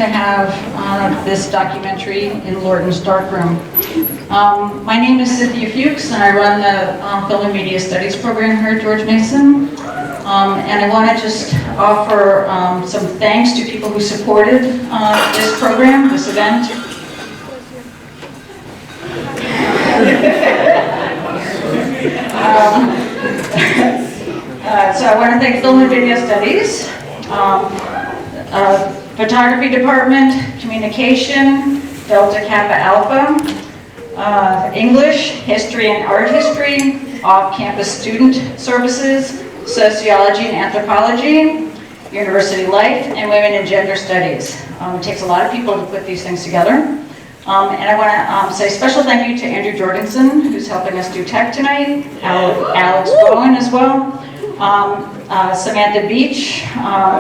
to have this documentary in Lorton's Darkroom. My name is Cynthia Fuchs, and I run the Film and Media Studies program here at George Mason. And I want to just offer some thanks to people who supported this program, this event. So I want to thank Film and Video Studies, Photography Department, Communication, Delta Kappa Alpha, English, History and Art History, Off-Campus Student Services, Sociology and Anthropology, University Life, and Women and Gender Studies. It takes a lot of people to put these things together. And I want to say a special thank you to Andrew Jorgensen, who's helping us do tech tonight, Alex Bowen as well, Samantha Beach,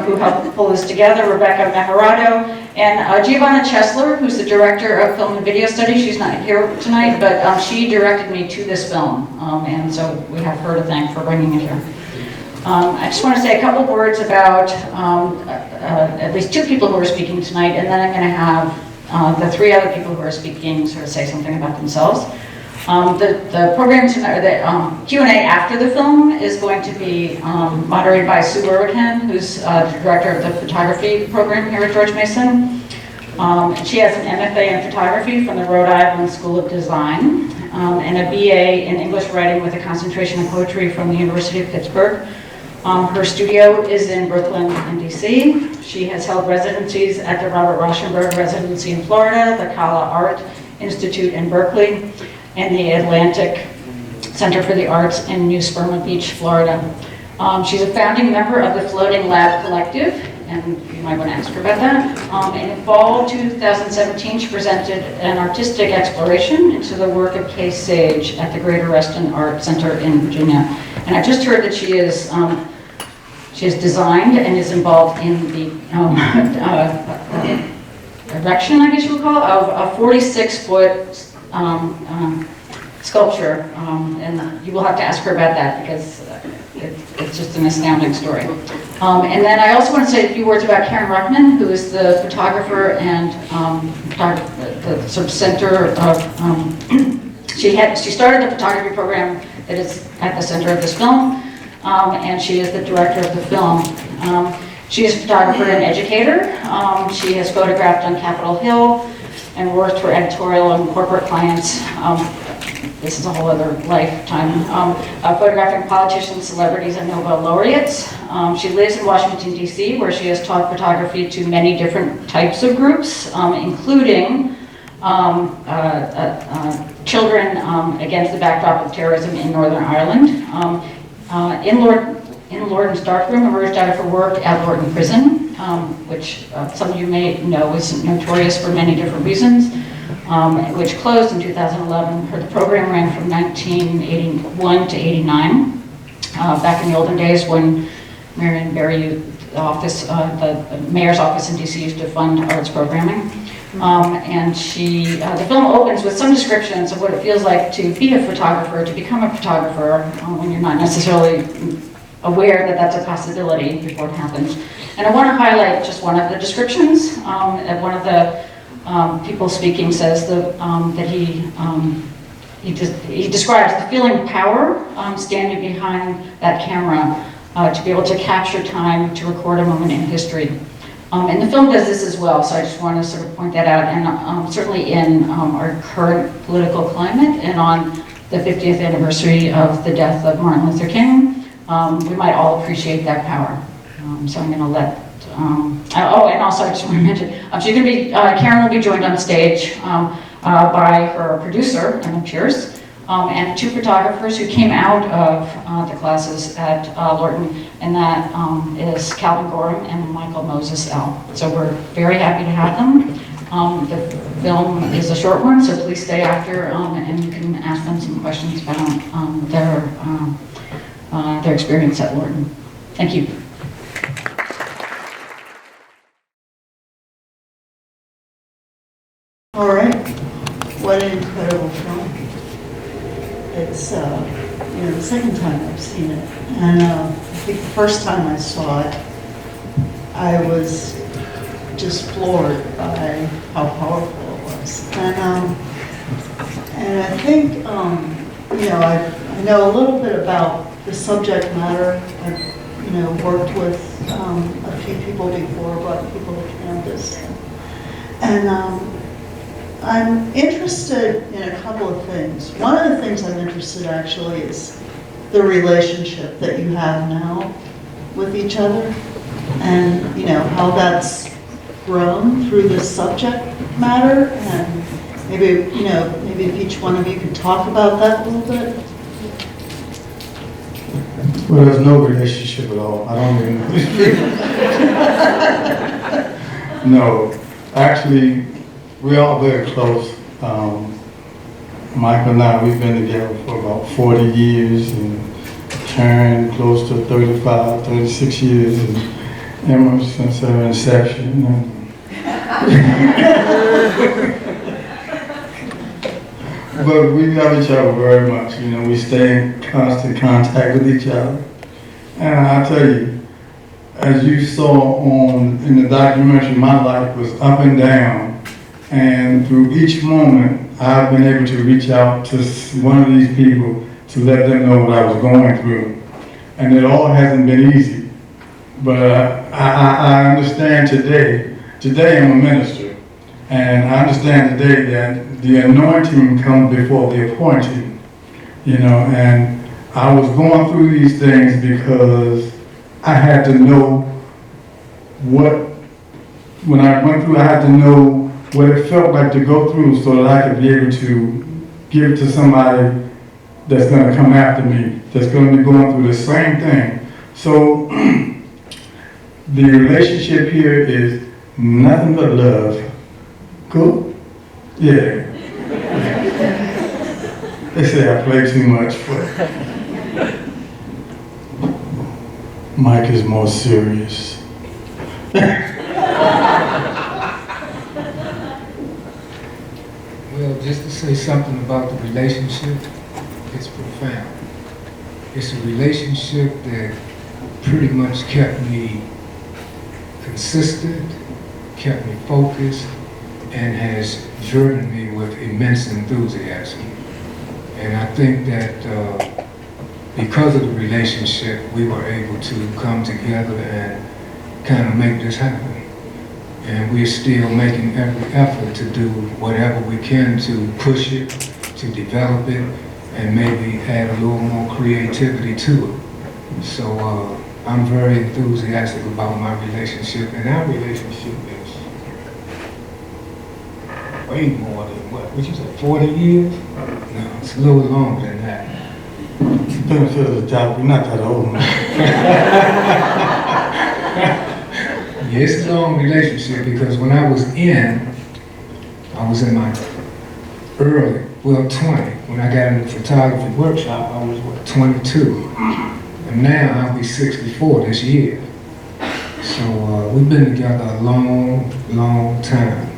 who helped pull this together, Rebecca Meharado, and Giovanna Chesler, who's the director of Film and Video Studies. She's not here tonight, but she directed me to this film, and so we have her to thank for bringing it here. I just want to say a couple words about at least two people who are speaking tonight, and then I'm going to have the three other people who are speaking sort of say something about themselves. The program tonight, the Q&A after the film is going to be moderated by Sue Berwican, who's the director of the photography program here at George Mason. She has an MFA in photography from the Rhode Island School of Design and a BA in English writing with a concentration in poetry from the University of Pittsburgh. Her studio is in Brooklyn and DC. She has held residencies at the Robert Rauschenberg Residency in Florida, the Kala Art Institute in Berkeley, and the Atlantic Center for the Arts in New Smyrna Beach, Florida. She's a founding member of the Floating Lab Collective, and you might want to ask her about that. And in fall 2017, she presented an artistic exploration into the work of Kay Sage at the Greater Reston Art Center in Virginia. And I just heard that she has designed and is involved in the erection, I guess you would call it, of a 46-foot sculpture, and you will have to ask her about that because it's just an astounding story. And then I also want to say a few words about Karen Ruckman, who is the photographer and the sort of center of. She started the photography program that is at the center of this film, and she is the director of the film. She is a photographer and educator. She has photographed on Capitol Hill and worked for editorial and corporate clients. This is a whole other lifetime. Photographing politicians, celebrities, and Nobel laureates. She lives in Washington, D.C., where she has taught photography to many different types of groups, including children against the backdrop of terrorism in Northern Ireland. In Lorton's Darkroom emerged out of her work at Lorton Prison, which some of you may know is notorious for many different reasons, which closed in 2011. The program ran from 1981 to 89, back in the olden days when Marion Barry, the mayor's office in DC used to fund arts programming. And the film opens with some descriptions of what it feels like to be a photographer, to become a photographer, when you're not necessarily aware that that's a possibility before it happens. And I want to highlight just one of the descriptions. One of the people speaking says that he describes the feeling of power standing behind that camera to be able to capture time, to record a moment in history. And the film does this as well, so I just want to sort of point that out. And certainly in our current political climate and on the 50th anniversary of the death of Martin Luther King, we might all appreciate that power. So I'm going to let, and also I just want to mention, Karen will be joined on stage by her producer, Emma Pierce, and two photographers who came out of the classes at Lorton, and that is Calvin Gorham and Michael Moses L. So we're very happy to have them. The film is a short one, so please stay after, and you can ask them some questions about their experience at Lorton. Thank you. All right, what an incredible film. It's the second time I've seen it, and I think the first time I saw it, I was just floored by how powerful it was. And I think, you know, I know a little bit about the subject matter. I've, you know, worked with a few people before, brought people to campus. And I'm interested in a couple of things. One of the things I'm interested actually is the relationship that you have now with each other, and you know how that's grown through this subject matter, and maybe maybe if each one of you could talk about that a little bit. Well, there's no relationship at all. I don't even know these people. No, actually, we're all very close. Michael and I, we've been together for about 40 years and turned close to 35, 36 years, and ever since our inception. But we love each other very much. You know, we stay in constant contact with each other. And I tell you, as you saw in the documentary, my life was up and down. And through each moment, I've been able to reach out to one of these people to let them know what I was going through. And it all hasn't been easy. But I understand today I'm a minister. And I understand today that the anointing comes before the appointing, you know, and I was going through these things because I had to know when I went through, I had to know what it felt like to go through so that I could be able to give to somebody that's going to come after me, that's going to be going through the same thing. So the relationship here is nothing but love. Cool? Yeah. They say I play too much, but Mike is more serious. Well, just to say something about the relationship, it's profound. It's a relationship that pretty much kept me consistent, kept me focused, and has driven me with immense enthusiasm. And I think that because of the relationship, we were able to come together and kind of make this happen. And we're still making every effort to do whatever we can to push it, to develop it, and maybe add a little more creativity to it. So I'm very enthusiastic about my relationship, and our relationship is way more than what you said, 40 years? No, it's a little longer than that. Benefit of the doubt, we're not that old, man. Yeah, it's a long relationship because when I was in my early, 20. When I got in the photography workshop, I was 22. And now I'll be 64 this year. So we've been together a long, long time.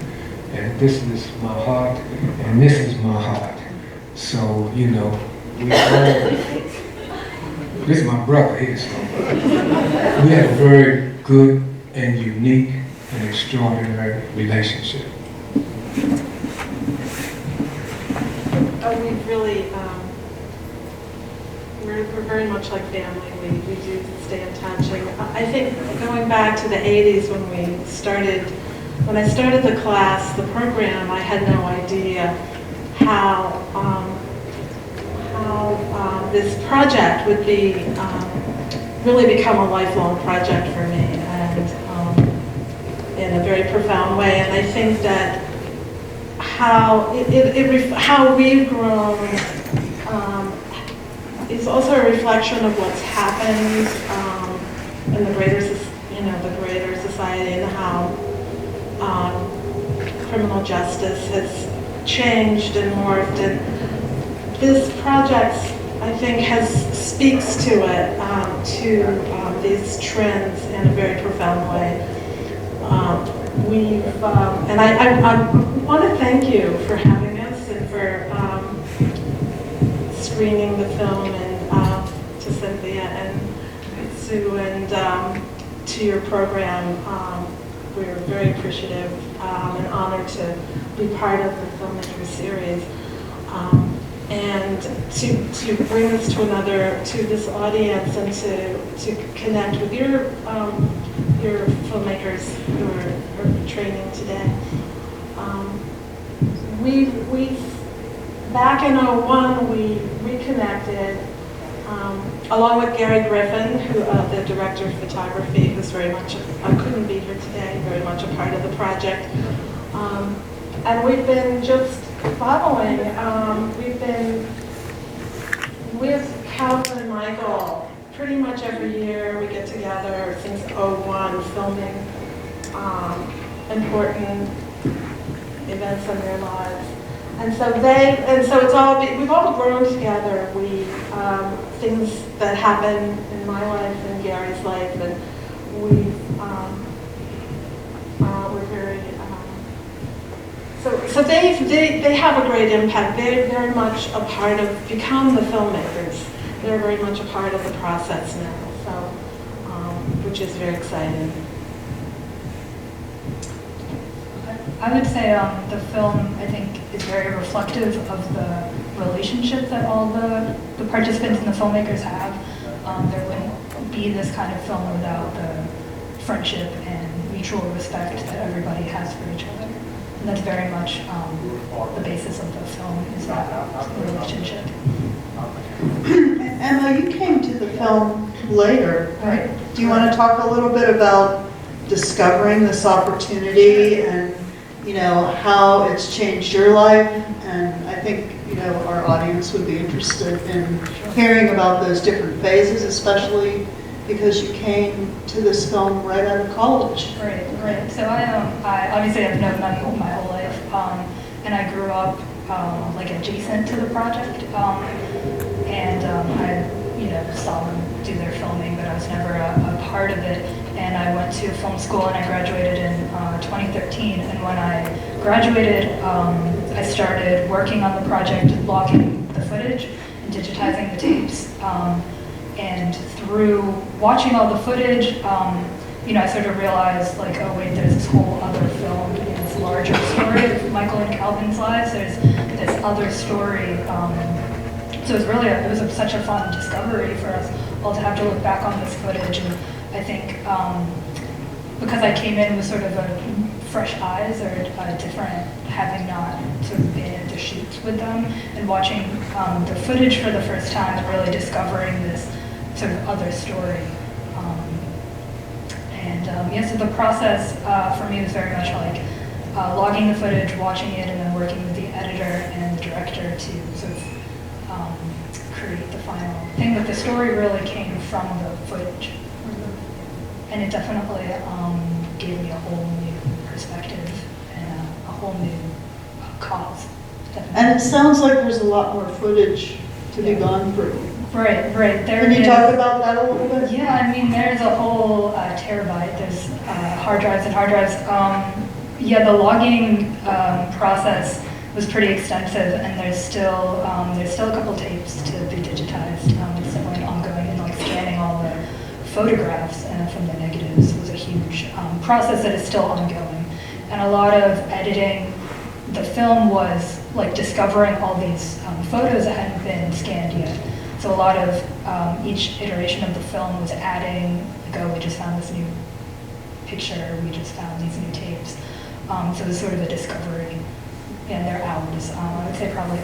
And this is my heart, and this is my heart. So, you know, this is my brother here, so we had a very good and unique and extraordinary relationship. We've really, we're very much like family. We do stay in touch. And I think going back to the 80s when I started the class, the program, I had no idea how this project would be really become a lifelong project for me, and in a very profound way. And I think that how we've grown is also a reflection of what's happened in the greater society, and how criminal justice has changed and morphed. And this project, I think, speaks to it, to these trends in a very profound way. And I want to thank you for having us and for screening the film, and to Cynthia and Sue and to your program. we're very appreciative and honored to be part of the filmmaker series. And to bring this to this audience and to connect with your filmmakers who are training today. We back in '01 we reconnected along with Gary Griffin, who the director of photography, who's very much couldn't be here today, very much a part of the project. And we've been just following. We've been with Calvin and Michael pretty much every year. We get together since '01, filming important events in their lives. And so we've all grown together. Things that happen in my life and Gary's life, and we're very. So they have a great impact. They're very much a part of, become the filmmakers. They're very much a part of the process now, so, which is very exciting. I would say the film, I think, is very reflective of the relationship that all the participants and the filmmakers have. There wouldn't be this kind of film without the friendship and mutual respect that everybody has for each other. And that's very much the basis of the film, is that relationship. Emma, you came to the film later. Right. Do you want to talk a little bit about discovering this opportunity and, you know, how it's changed your life? And I think, you know, our audience would be interested in hearing about those different phases, especially because you came to this film right out of college. Right. So I obviously I've known them my whole life, and I grew up like adjacent to the project, and I saw them do their filming, but I was never a part of it. And I went to film school and I graduated in 2013. And when I graduated, I started working on the project, logging the footage and digitizing the tapes. And through watching all the footage, I sort of realized, like, oh wait, there's this whole other film in this larger story of Michael and Calvin's lives. There's this other story. So it was such a fun discovery for us all to have to look back on this footage. And I think because I came in with sort of a fresh eyes or different, having not sort of been at the shoots with them, and watching the footage for the first time and really discovering this sort of other story. So the process for me was very much like logging the footage, watching it, and then working with the editor and the director to sort of create the final thing. But the story really came from the footage. And it definitely gave me a whole new perspective and a whole new cause. Definitely. And it sounds like there's a lot more footage to be gone through. Right. Can you talk about that a little bit? Yeah, I mean, there's a whole terabyte. There's hard drives and hard drives. The logging process was pretty extensive, and there's still a couple tapes to be digitized. It's definitely ongoing, and like scanning all the photographs from the negatives was a huge process that is still ongoing. And a lot of editing the film was like discovering all these photos that hadn't been scanned yet. So a lot of each iteration of the film was adding, like, oh, we just found this new picture, we just found these new tapes. So it was sort of a discovery, and their hours. I would say probably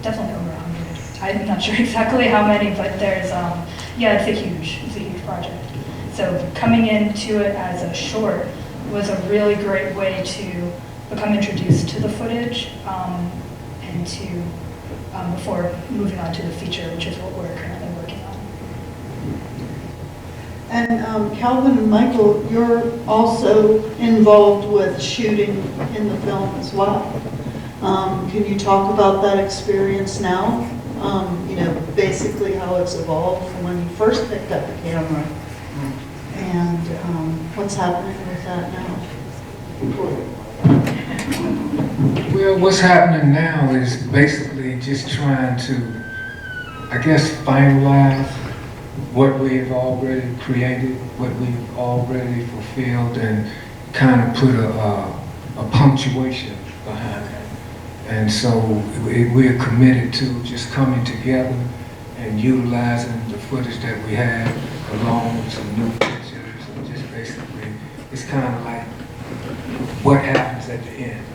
definitely over 100. I'm not sure exactly how many, but there's, it's a huge project. So coming into it as a short was a really great way to become introduced to the footage and to, before moving on to the feature, which is what we're currently working on. And Calvin and Michael, you're also involved with shooting in the film as well. Can you talk about that experience now? Basically how it's evolved from when you first picked up the camera, and what's happening with that now? Well, what's happening now is basically just trying to, I guess, finalize what we've already created, what we've already fulfilled, and kind of put a punctuation behind it. And so we're committed to just coming together and utilizing the footage that we have along with some new pictures and just basically, it's kind of like what happens at the end.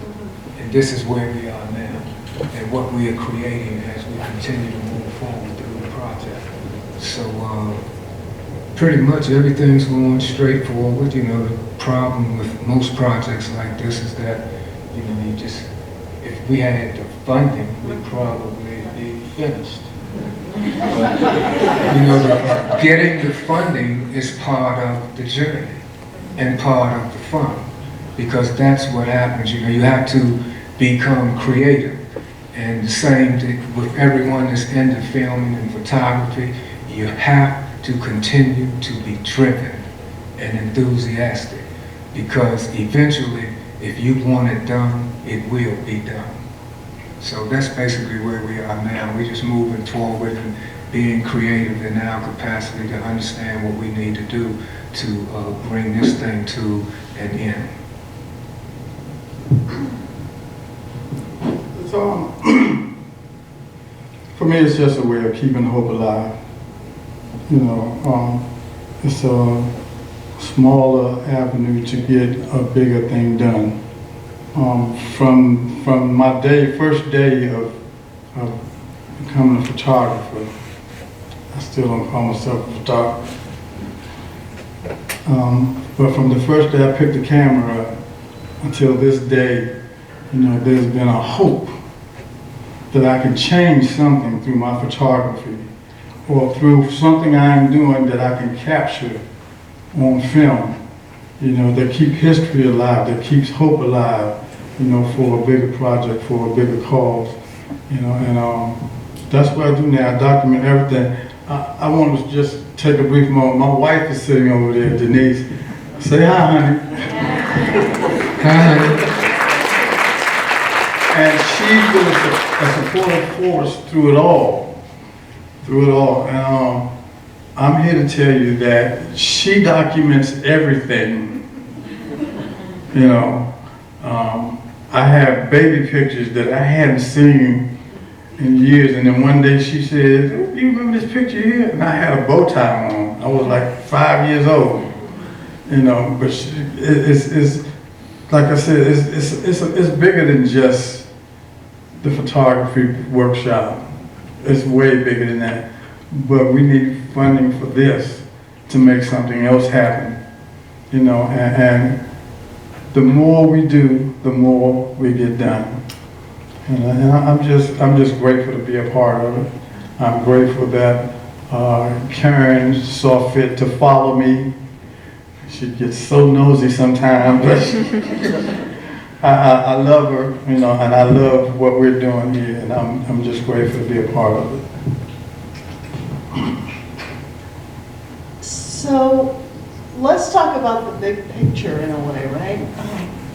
And this is where we are now and what we are creating as we continue to move forward through the project. So pretty much everything's going straight forward. You know, the problem with most projects like this is that, you know, you just, if we had the funding, we'd probably be finished. But, you know, getting the funding is part of the journey and part of the fun, because that's what happens. You know, you have to become creative. And the same thing with everyone that's into filming and photography, you have to continue to be driven and enthusiastic, because eventually, if you want it done, it will be done. So that's basically where we are now. We're just moving forward and being creative in our capacity to understand what we need to do to bring this thing to an end. So, for me, it's just a way of keeping hope alive. You know, it's a smaller avenue to get a bigger thing done. From my first day of becoming a photographer, I still don't call myself a photographer. But from the first day I picked the camera up until this day, you know, there's been a hope that I can change something through my photography, or through something I'm doing that I can capture on film, you know, that keep history alive, that keeps hope alive, you know, for a bigger project, for a bigger cause, you know, and that's what I do now. I document everything. I want to just take a brief moment. My wife is sitting over there, Denise. Say hi, honey. Hi, honey. And she's been a supportive force through it all. And I'm here to tell you that she documents everything. You know, I have baby pictures that I hadn't seen in years, and then one day she said, "You remember this picture here?" And I had a bow tie on. I was like 5 years old. You know, but it's like I said, it's bigger than just the photography workshop. It's way bigger than that. But we need funding for this to make something else happen. You know, and the more we do, the more we get done. And I'm just grateful to be a part of it. I'm grateful that Karen saw fit to follow me. She gets so nosy sometimes, but I love her, you know, and I love what we're doing here, and I'm just grateful to be a part of it. So let's talk about the big picture in a way, right?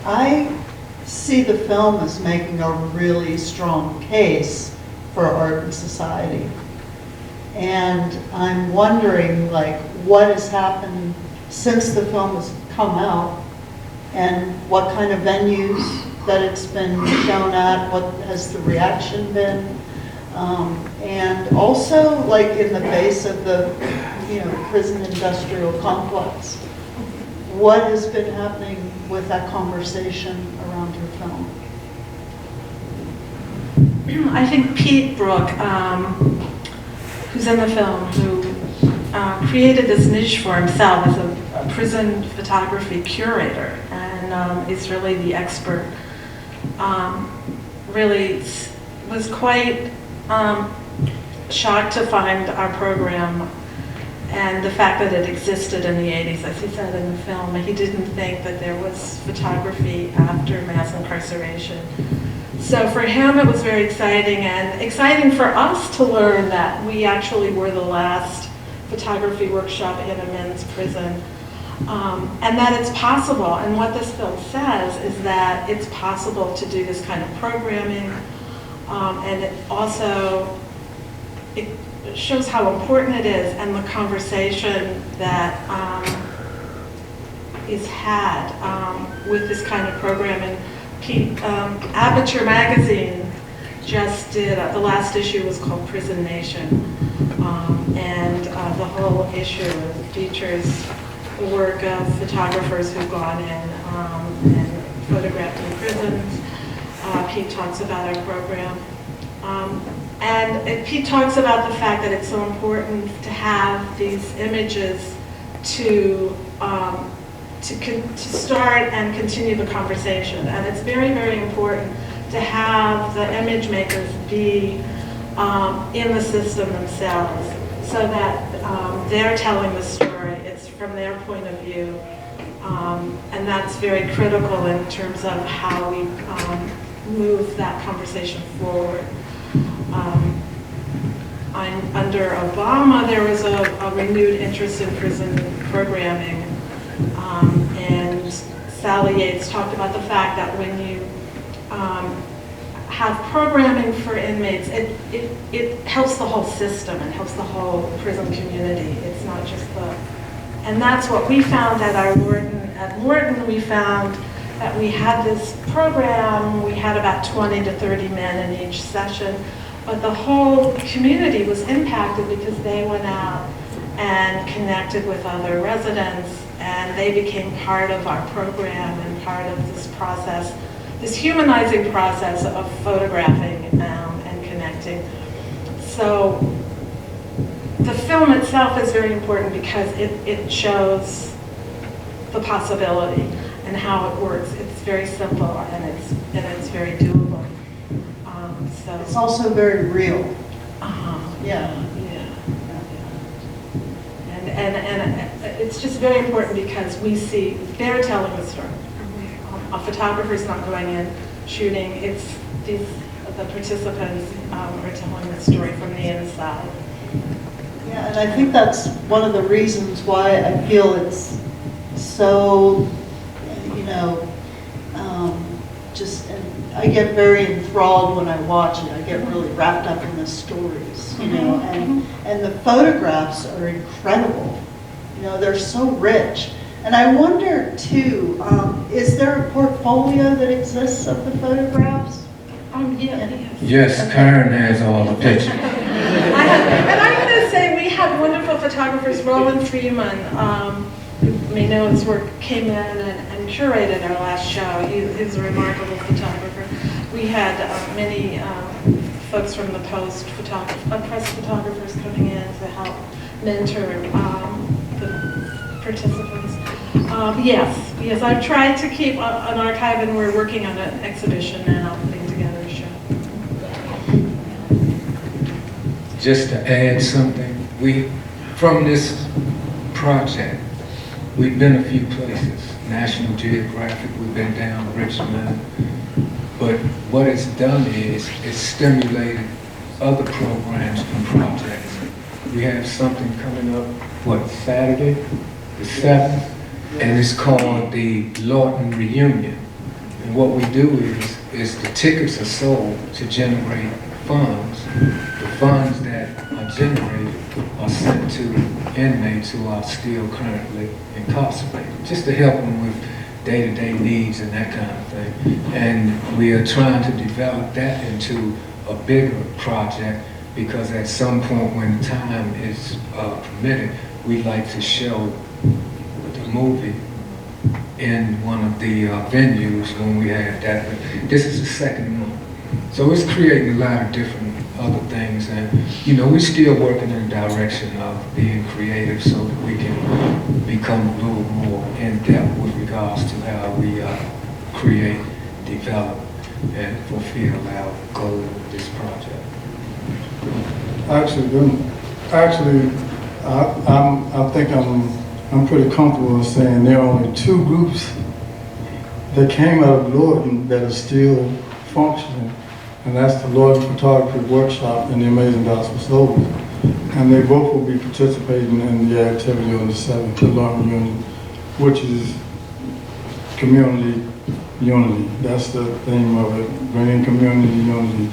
I see the film as making a really strong case for art and society. And I'm wondering, like, what has happened since the film has come out, and what kind of venues that it's been shown at, what has the reaction been, and also, like, in the base of the, you know, prison industrial complex, what has been happening with that conversation around your film? I think Pete Brook, who's in the film, who created this niche for himself as a prison photography curator, and is really the expert, really was quite shocked to find our program and the fact that it existed in the 80s. As he said in the film, he didn't think that there was photography after mass incarceration. So for him, it was very exciting, and exciting for us to learn that we actually were the last photography workshop in a men's prison, and that it's possible. And what this film says is that it's possible to do this kind of programming, and it also it shows how important it is, and the conversation that is had with this kind of programming. Aperture Magazine just did, the last issue was called Prison Nation, and the whole issue features the work of photographers who've gone in and photographed in prisons. Pete talks about our program. Pete talks about the fact that it's so important to have these images to start and continue the conversation. And it's very, very important to have the image makers be in the system themselves so that they're telling the story. It's from their point of view. And that's very critical in terms of how we move that conversation forward. Under Obama, there was a renewed interest in prison programming. And Sally Yates talked about the fact that when you have programming for inmates, it helps the whole system, it helps the whole prison community. It's not just and that's what we found at our Lorton. At Lorton, we found that we had this program, we had about 20 to 30 men in each session, but the whole community was impacted because they went out and connected with other residents, and they became part of our program and part of this process, this humanizing process of photographing and connecting. So the film itself is very important because it shows the possibility and how it works. It's very simple and it's very doable. It's also very real. Yeah. And it's just very important because we see they're telling the story. A photographer's not going in shooting. It's the participants are telling the story from the inside. Yeah, and I think that's one of the reasons why I feel it's so, and I get very enthralled when I watch it. I get really wrapped up in the stories, and the photographs are incredible. They're so rich. And I wonder too, is there a portfolio that exists of the photographs? Yes, Karen has all the pictures. And I'm going to say we had wonderful photographers. Roland Freeman, you may know his work, came in and curated our last show. He's a remarkable photographer. We had many folks from the Post press photographers coming in to help mentor the participants. Yes, I've tried to keep an archive, and we're working on an exhibition now, putting together a show. Just to add something, from this project, we've been a few places. National Geographic, we've been down Richmond. But what it's done is it's stimulated other programs and projects. We have something coming up, Saturday, the 7th, and it's called the Lorton Reunion. And what we do is the tickets are sold to generate funds. The funds that are generated are sent to inmates who are still currently incarcerated, just to help them with day-to-day needs and that kind of thing. And we are trying to develop that into a bigger project because at some point when time is permitted, we'd like to show the movie in one of the venues when we have that. But this is the second one. So it's creating a lot of different other things, and we're still working in the direction of being creative so that we can become a little more in-depth with regards to how we create, develop, and fulfill our goal with this project. I think I'm pretty comfortable in saying there are only two groups that came out of Lorton that are still functioning, and that's the Lorton Photography Workshop and the Amazing Gospel Soldiers. And they both will be participating in the activity on the 7th, the Lorton Reunion, which is community unity. That's the theme of it, bringing community unity,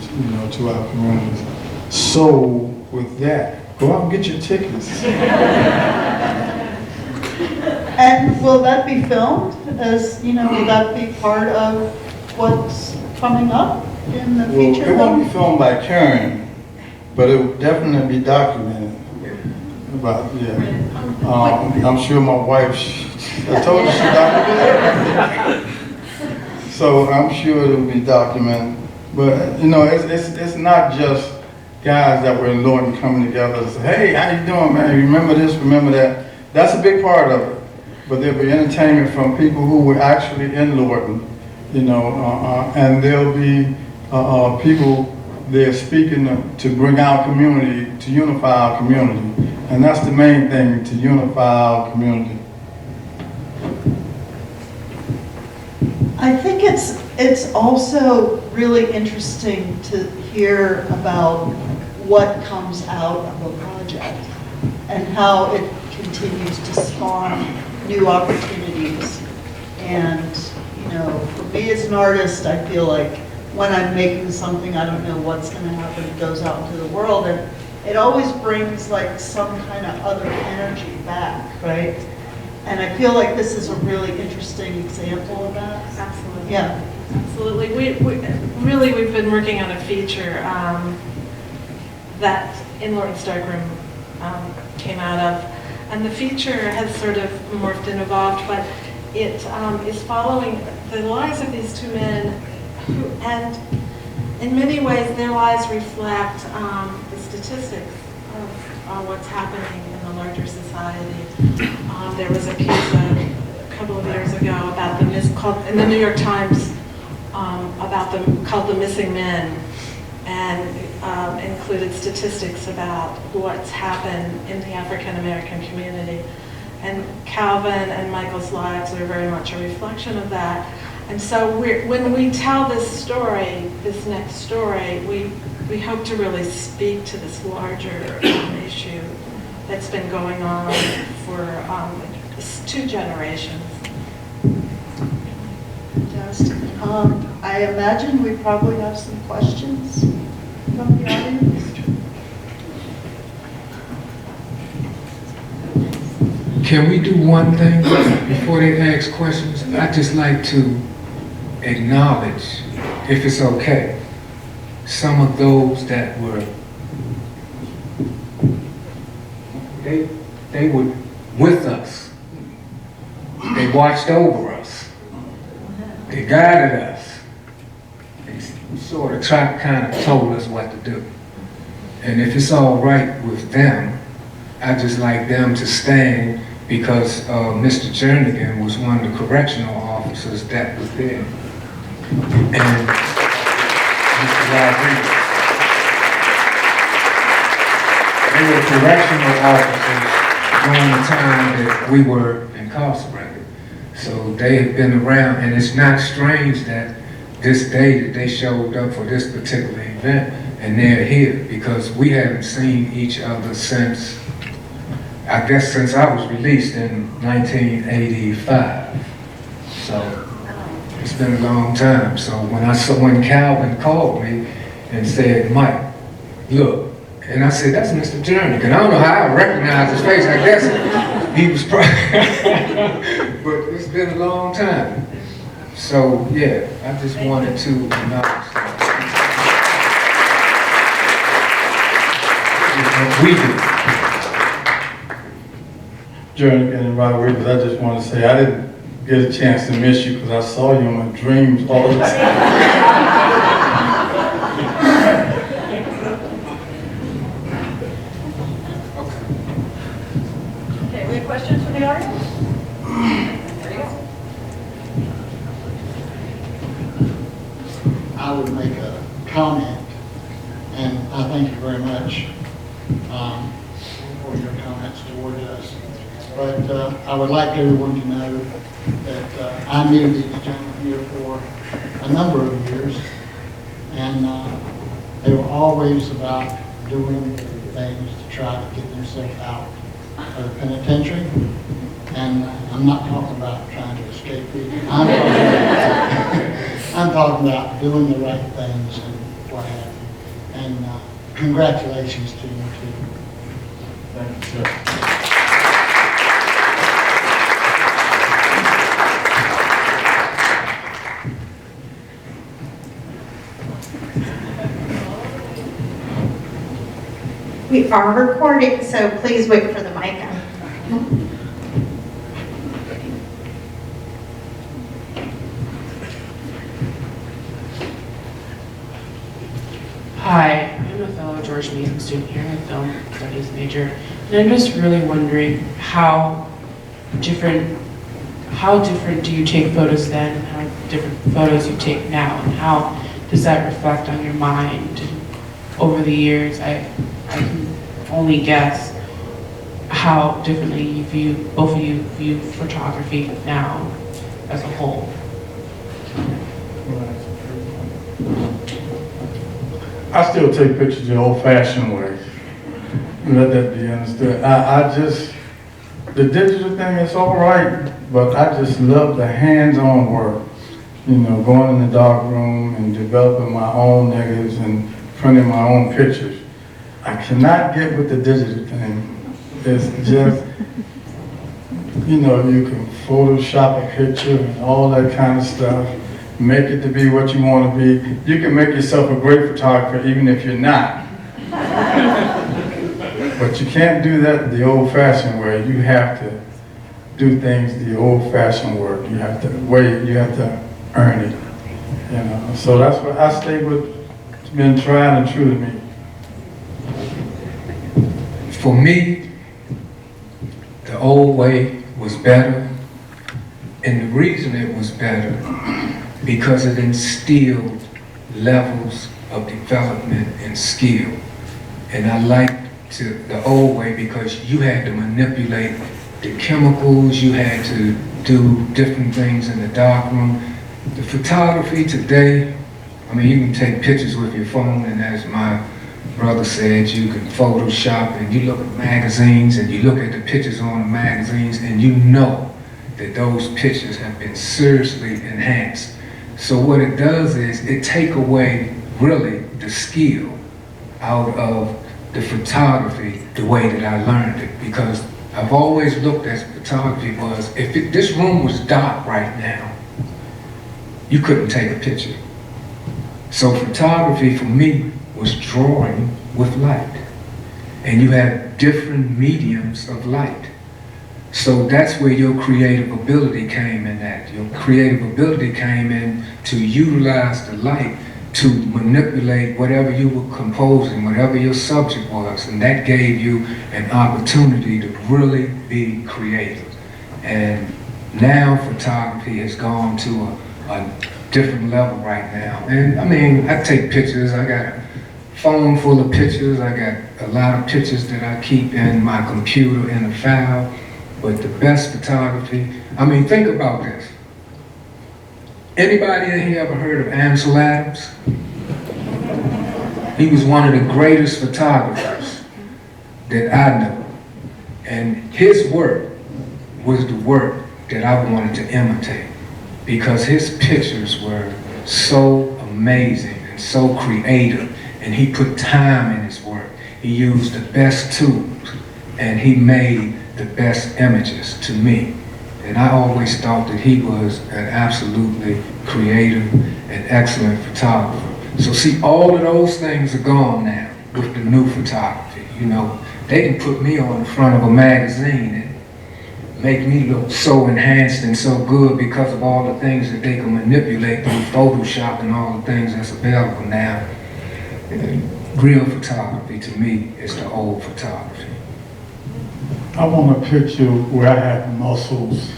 to our communities. So with that, go out and get your tickets. And will that be filmed as, will that be part of what's coming up in the Well, feature it won't be film? filmed by Karen, but it will definitely be documented. About, I'm sure my wife, I told her she documented everything. So I'm sure it'll be documented. But, it's not just guys that were in Lorton coming together and say, hey, how you doing, man? Remember this, remember that. That's a big part of it. But there'll be entertainment from people who were actually in Lorton, and there'll be people there speaking to bring our community, to unify our community. And that's the main thing, to unify our community. I think it's also really interesting to hear about what comes out of a project and how it continues to spawn new opportunities. And, for me as an artist, I feel like when I'm making something, I don't know what's going to happen. It goes out into the world, and it always brings like some kind of other energy back, right? And I feel like this is a really interesting example of that. Absolutely. Yeah. Absolutely. We've been working on a feature that in Lorton's Darkroom came out of. And the feature has sort of morphed and evolved, but it is following the lives of these two men and in many ways their lives reflect the statistics of what's happening in the larger society. There was a piece a couple of years ago about called in the New York Times called The Missing Men, and included statistics about what's happened in the African American community. And Calvin and Michael's lives are very much a reflection of that. And so when we tell this story, this next story, we hope to really speak to this larger issue that's been going on for 2 generations. Fantastic. I imagine we probably have some questions from the audience. Can we do one thing before they ask questions? I'd just like to acknowledge, if it's okay, some of those that were, they were with us. They watched over us. They guided us. They sort of kind of told us what to do. And if it's all right with them, I'd just like them to stand, because Mr. Jernigan was one of the correctional officers that was there. And Mr. Rodriguez. They were correctional officers during the time that we were incarcerated. So they have been around, and it's not strange that this day that they showed up for this particular event, and they're here, because we haven't seen each other since, I guess, since I was released in 1985. So it's been a long time. So when Calvin called me and said, Mike, look, and I said, that's Mr. Jernigan. I don't know how I recognize his face. I guess he was probably, but it's been a long time. So yeah, I just wanted to acknowledge that. We do. Jernigan and Rodriguez, I just want to say I didn't get a chance to miss you because I saw you in my dreams all the time. Okay, we have questions from the audience? There you go. I would make a comment, and I thank you very much for your comments toward us. But I would like everyone to know that I knew these gentlemen here for a number of years, and they were always about doing things to try to get themselves out of the penitentiary. And I'm not talking about trying to escape it. I'm talking about doing the right things and what have you. And congratulations to you too. Thank you, sir. We are recording, so please wait for the mic. Hi, I'm a fellow George Mason student here, a film studies major, and I'm just really wondering how different do you take photos then, and how different photos you take now, and how does that reflect on your mind? And over the years, I can only guess how differently both of you view photography now as a whole. I still take pictures the old-fashioned way. Let that be understood. The digital thing is all right, but I just love the hands-on work. You know, going in the darkroom and developing my own negatives and printing my own pictures. I cannot get with the digital thing. It's just, you know, you can Photoshop a picture and all that kind of stuff. Make it to be what you want to be. You can make yourself a great photographer even if you're not. But you can't do that the old-fashioned way. You have to do things the old-fashioned way. You have to earn it. You know. So that's what I stay with. It's been tried and true to me. For me, the old way was better, and the reason it was better because it instilled levels of development and skill. And I liked the old way because you had to manipulate the chemicals, you had to do different things in the darkroom. The photography today, I mean, you can take pictures with your phone, and as my brother said, you can Photoshop, and you look at magazines and you look at the pictures on the magazines and you know that those pictures have been seriously enhanced. So what it does is it take away really the skill out of the photography the way that I learned it, because I've always looked at photography was, if this room was dark right now, you couldn't take a picture. So photography for me was drawing with light, and you have different mediums of light. So that's where your creative ability came in at. Your creative ability came in to utilize the light to manipulate whatever you were composing, whatever your subject was, and that gave you an opportunity to really be creative. And now photography has gone to a different level right now. And I mean, I take pictures, I got a phone full of pictures, I got a lot of pictures that I keep in my computer in a file. But the best photography, I mean, think about this. Anybody in here ever heard of Ansel Adams? He was one of the greatest photographers that I know. And his work was the work that I wanted to imitate, because his pictures were so amazing and so creative, and he put time in his work. He used the best tools, and he made the best images to me. And I always thought that he was an absolutely creative and excellent photographer. So see, all of those things are gone now with the new photography. You know, they can put me on the front of a magazine and make me look so enhanced and so good because of all the things that they can manipulate through Photoshop and all the things that's available now. And real photography to me is the old photography. I want a picture where I have muscles.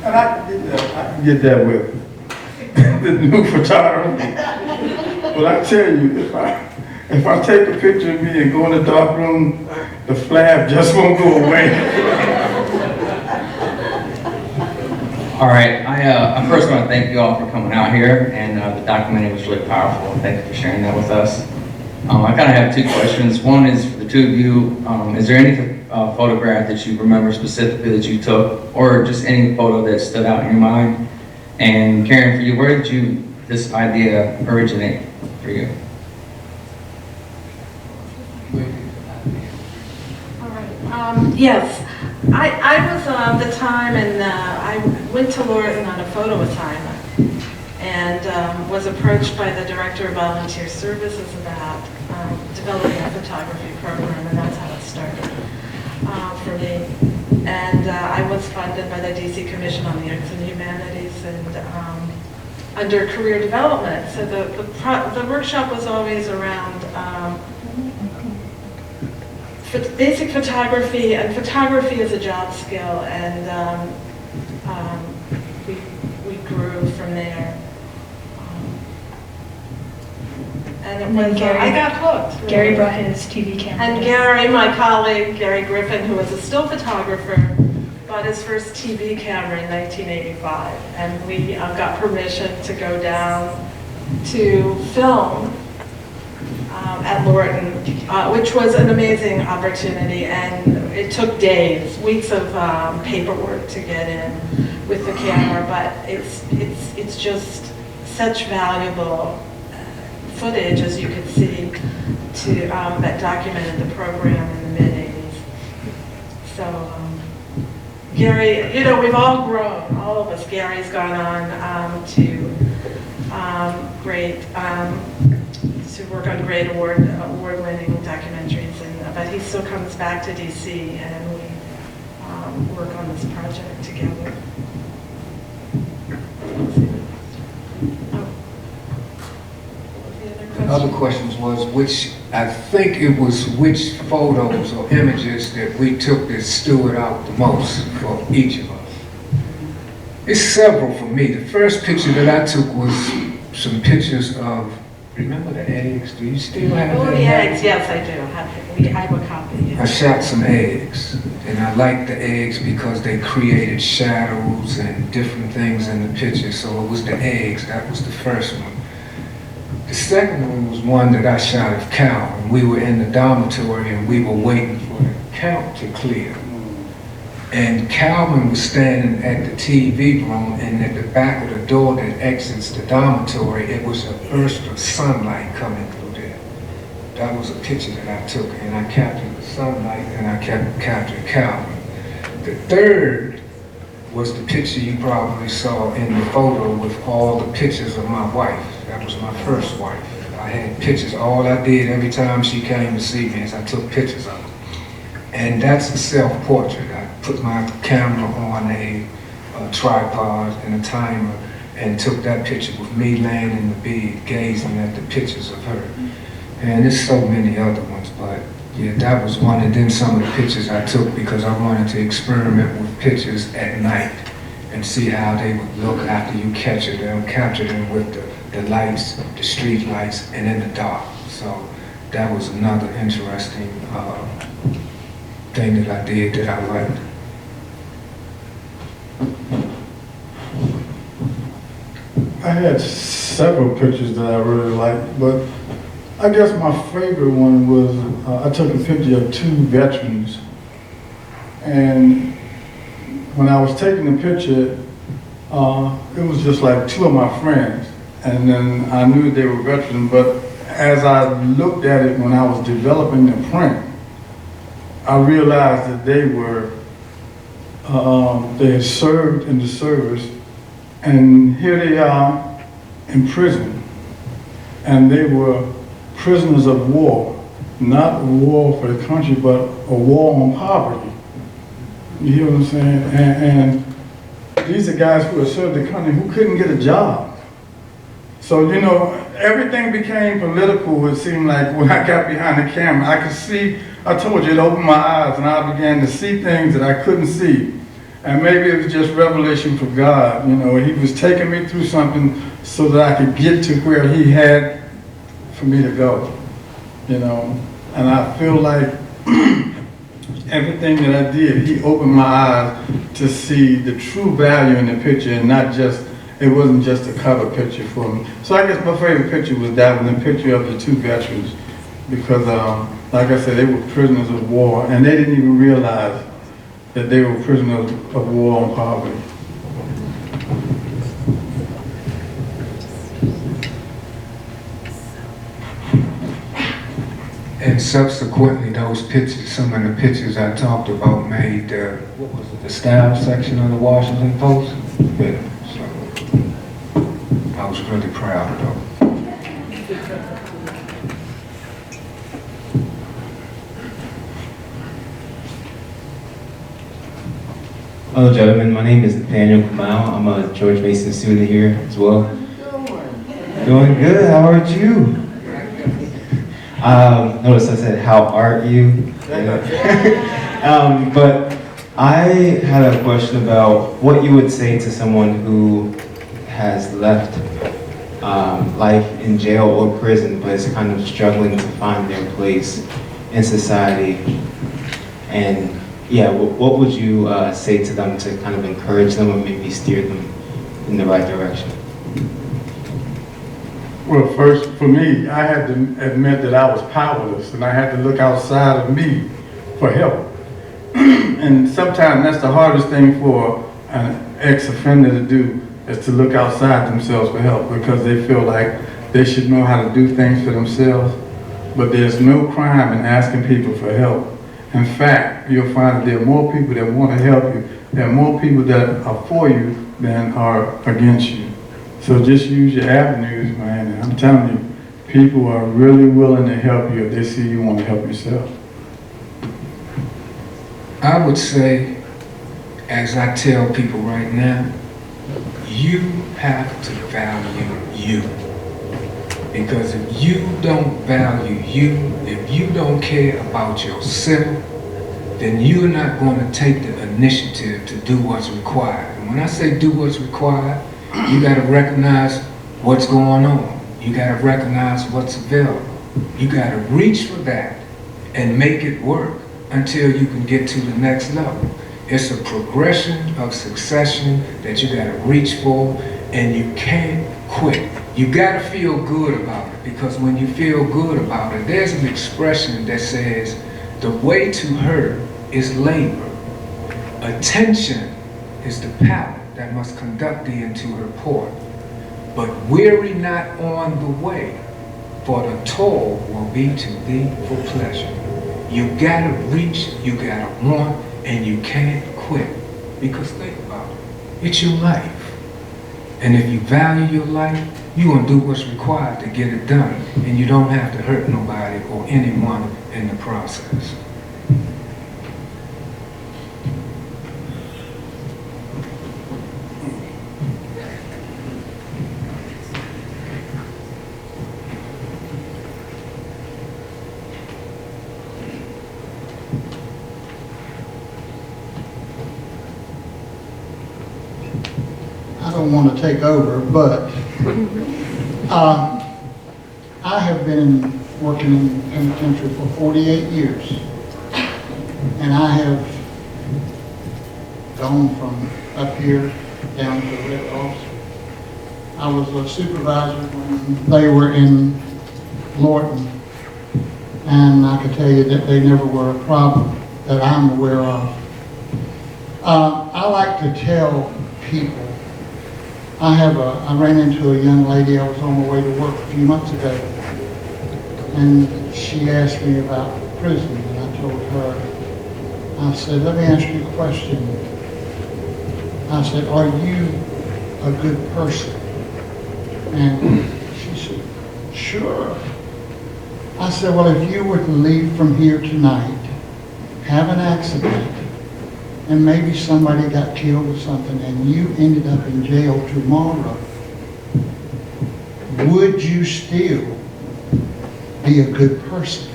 And I can get that with the new photography. But I tell you, if I take a picture of me and go in the dark room, the flab just won't go away. All right, I first want to thank you all for coming out here, and the documentary was really powerful, and thank you for sharing that with us. I kind of have two questions. One is for the two of you, is there any photograph that you remember specifically that you took, or just any photo that stood out in your mind? And Karen, for you, where did this idea originate for you? All right. Yes, I was the time, and I went to Lorton on a photo assignment, and was approached by the Director of Volunteer Services about developing a photography program, and that's how it started for me. And I was funded by the DC Commission on the Arts and Humanities and under career development. So the workshop was always around basic photography, and photography is a job skill, and we grew from there. And it was, I got hooked. Really. Gary brought his TV camera. And Gary, my colleague, Gary Griffin, who was a still photographer, bought his first TV camera in 1985. And we got permission to go down to film at Lorton, which was an amazing opportunity. And it took days, weeks of paperwork to get in with the camera, but it's just such valuable footage, as you can see, to that documented the program in the mid-'80s. So Gary, you know, we've all grown, all of us. Gary's gone on to work on great award-winning documentaries, but he still comes back to DC, and we work on this project together. Other questions was I think it was which photos or images that we took that stood out the most for each of us. It's several for me. The first picture that I took was some pictures of, remember the eggs? Do you still have the that? eggs, yes, I do. I have a copy. Yes. I shot some eggs, and I liked the eggs because they created shadows and different things in the picture. So it was the eggs, that was the first one. The second one was one that I shot of Cal, and we were in the dormitory and we were waiting for the count to clear. And Calvin was standing at the TV room, and at the back of the door that exits the dormitory, it was a burst of sunlight coming through there. That was a picture that I took, and I captured the sunlight, and I captured Calvin. The third was the picture you probably saw in the photo with all the pictures of my wife. That was my first wife. I had pictures. All I did every time she came to see me is I took pictures of her. And that's a self-portrait. I put my camera on a tripod and a timer and took that picture with me laying in the bed, gazing at the pictures of her. And there's so many other ones, but yeah, that was one. And then some of the pictures I took because I wanted to experiment with pictures at night and see how they would look after you capture them with the lights, the street lights, and in the dark. So that was another interesting thing that I did that I liked. I had several pictures that I really liked, but I guess my favorite one was I took a picture of two veterans, and when I was taking the picture, it was just like two of my friends, and then I knew they were veterans, but as I looked at it when I was developing the print, I realized that they had served in the service, and here they are in prison, and they were prisoners of war, not a war for the country, but a war on poverty. You hear what I'm saying? And these are guys who had served the country who couldn't get a job. So, you know, everything became political, it seemed like, when I got behind the camera. I could see, I told you, it opened my eyes, and I began to see things that I couldn't see. And maybe it was just revelation from God. You know, he was taking me through something so that I could get to where he had for me to go, you know. And I feel like everything that I did, he opened my eyes to see the true value in the picture, and not just, it wasn't just a cover picture for me. So I guess my favorite picture was that one, the picture of the two veterans, because like I said, they were prisoners of war, and they didn't even realize that they were prisoners of war on poverty. And subsequently, those pictures, some of the pictures I talked about made, what was it, the style section of the Washington Post? Yeah, so I was really proud of those. Hello, gentlemen. My name is Nathaniel Kamau. I'm a George Mason student here as well. Doing good. How are you? Notice I said, how are you? But I had a question about what you would say to someone who has left life in jail or prison, but is kind of struggling to find their place in society. And yeah, what would you say to them to kind of encourage them or maybe steer them in the right direction? Well, first, for me, I had to admit that I was powerless and I had to look outside of me for help. And sometimes that's the hardest thing for an ex-offender to do, is to look outside themselves for help, because they feel like they should know how to do things for themselves. But there's no crime in asking people for help. In fact, you'll find that there are more people that want to help you. There are more people that are for you than are against you. So just use your avenues, man. And I'm telling you, people are really willing to help you if they see you want to help yourself. I would say, as I tell people right now, you have to value you. Because if you don't value you, if you don't care about yourself, then you're not going to take the initiative to do what's required. And when I say do what's required, you got to recognize what's going on. You got to recognize what's available. You got to reach for that and make it work until you can get to the next level. It's a progression of succession that you got to reach for, and you can't quit. You got to feel good about it, because when you feel good about it, there's an expression that says, the way to her is labor. Attention is the pallet that must conduct thee into her port. But weary not on the way, for the toil will be to thee for pleasure. You gotta reach, you gotta want, and you can't quit. Because think about it, it's your life. And if you value your life, you're gonna do what's required to get it done. And you don't have to hurt nobody or anyone in the process. I don't want to take over, but I have been working in the penitentiary for 48 years, and I have gone from up here down to the red officer. I was a supervisor when they were in Lorton, and I can tell you that they never were a problem that I'm aware of. I like to tell people, I ran into a young lady, I was on my way to work a few months ago, and she asked me about prison, and I told her, I said, let me ask you a question. I said, are you a good person? And she said, sure. I said, well, if you were to leave from here tonight, have an accident, and maybe somebody got killed or something, and you ended up in jail tomorrow, would you still be a good person?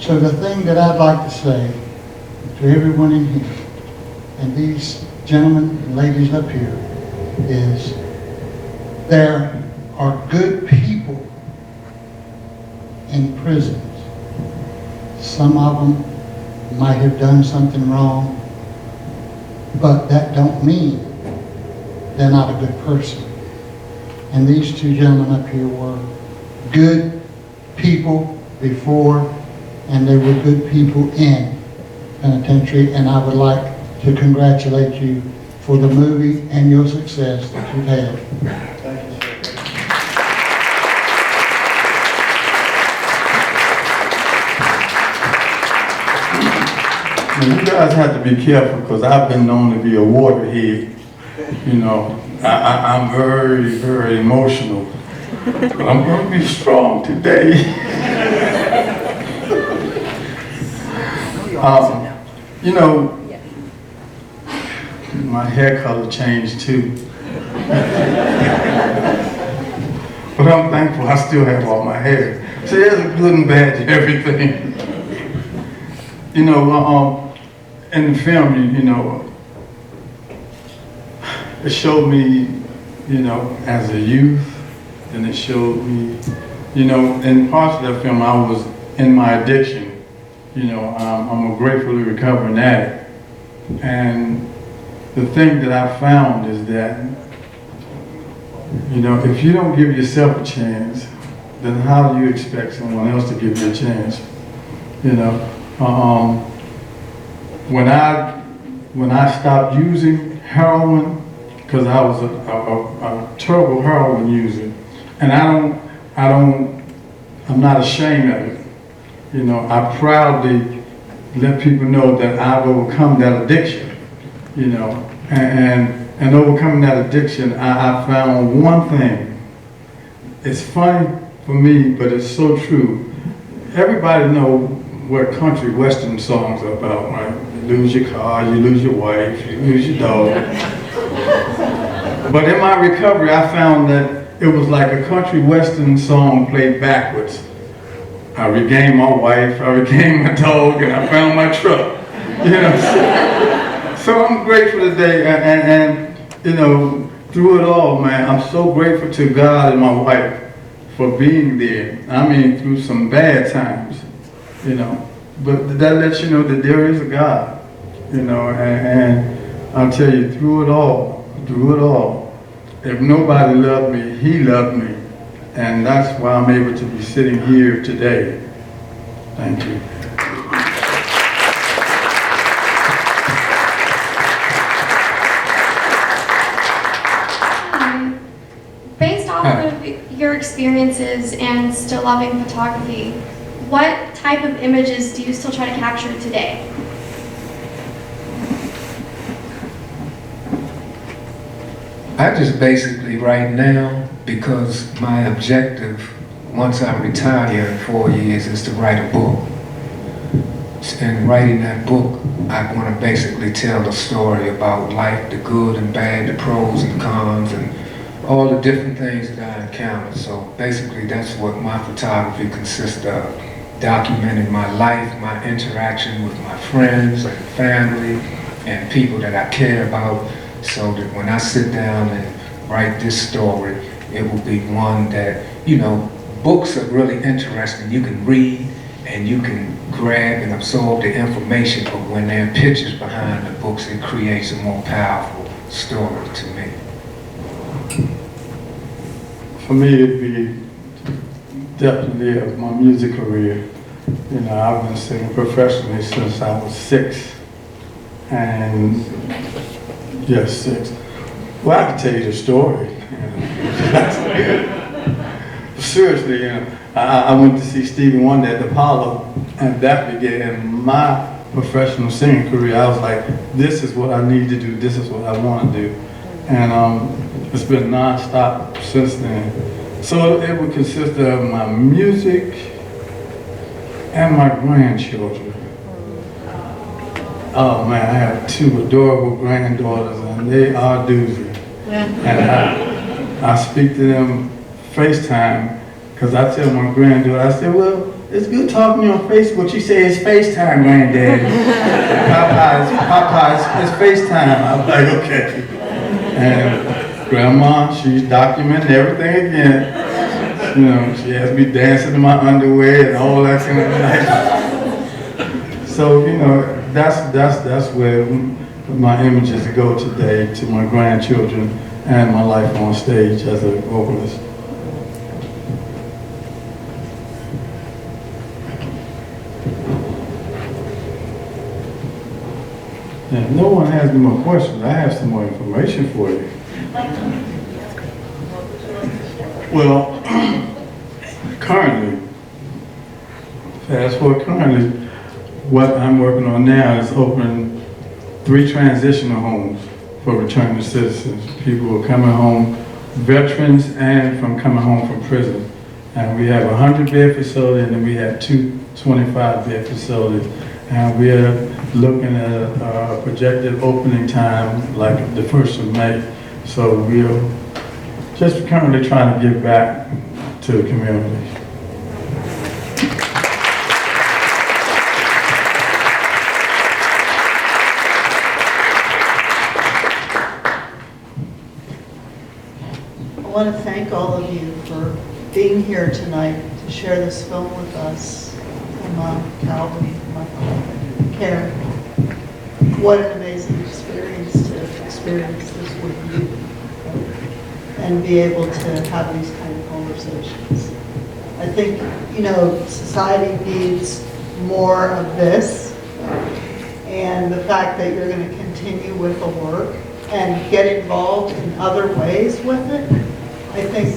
So the thing that I'd like to say to everyone in here, and these gentlemen and ladies up here, is there are good people in prisons. Some of them might have done something wrong, but that don't mean they're not a good person. And these two gentlemen up here were good people before, and they were good people in penitentiary, and I would like to congratulate you for the movie and your success that you've had. Thank you, sir. Now, you guys have to be careful because I've been known to be a waterhead. You know, I'm very, very emotional. But I'm going to be strong today. You know, my hair color changed too. But I'm thankful I still have all my hair. So there's a good and bad to everything. You know, in the film, you know, it showed me, you know, as a youth, and it showed me, you know, in parts of that film, I was in my addiction. You know, I'm a gratefully recovering addict. And the thing that I found is that, you know, if you don't give yourself a chance, then how do you expect someone else to give you a chance? You know, when I stopped using heroin, because I was a terrible heroin user, and I'm not ashamed of it. You know, I proudly let people know that I've overcome that addiction. You know, and overcoming that addiction, I found one thing. It's funny for me, but it's so true. Everybody knows what country western songs are about, right? You lose your car, you lose your wife, you lose your dog. But in my recovery, I found that it was like a country western song played backwards. I regained my wife, I regained my dog, and I found my truck. You know, so I'm grateful today, and you know, through it all, man, I'm so grateful to God and my wife for being there. I mean, through some bad times, you know, but that lets you know that there is a God, you know, and I'll tell you, through it all, if nobody loved me, He loved me, and that's why I'm able to be sitting here today. Thank you. Based off of your experiences and still loving photography, what type of images do you still try to capture today? I just basically right now, because my objective once I retire in 4 years is to write a book. In writing that book, I want to basically tell a story about life, the good and bad, the pros and cons, and all the different things that I encountered. So basically that's what my photography consists of. Documenting my life, my interaction with my friends and family and people that I care about, so that when I sit down and write this story, it will be one that, you know, books are really interesting. You can read and you can grab and absorb the information, but when there are pictures behind the books, it creates a more powerful story to me. For me, it'd be definitely my music career. You know, I've been singing professionally since I was 6. And yes, 6. Well, I can tell you the story. You know. Seriously, you know, I went to see Stevie Wonder at the Apollo, and that began my professional singing career. I was like, this is what I need to do. This is what I want to do. And it's been nonstop since then. So it would consist of my music and my grandchildren. Oh man, I have 2 adorable granddaughters, and they are doozy. And I speak to them FaceTime, because I tell my granddaughter, I say, well, it's good talking to you on Facebook. She says, it's FaceTime, granddaddy. Papa, it's FaceTime. I'm like, okay. And grandma, she's documenting everything again. You know, she has me dancing in my underwear and all that kind of thing. So, you know, that's where my images go today, to my grandchildren and my life on stage as a vocalist. And if no one has any more questions, I have some more information for you. Well, currently, fast forward currently, what I'm working on now is opening 3 transitional homes for returning citizens. People who are coming home, veterans and from coming home from prison. And we have a 100-bed facility, and then we have 2 25-bed facilities. And we are looking at a projected opening time like the 1st of May. So we're just currently trying to give back to the community. I want to thank all of you for being here tonight to share this film with us. Calvin, Karen, what an amazing experience to experience this with you and be able to have these kind of conversations. I think, society needs more of this, and the fact that you're going to continue with the work and get involved in other ways with it, I think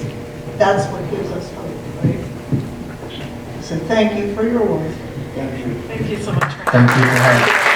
that's what gives us hope, right? So thank you for your work. Thank you. Thank you so much for Thank you for having me.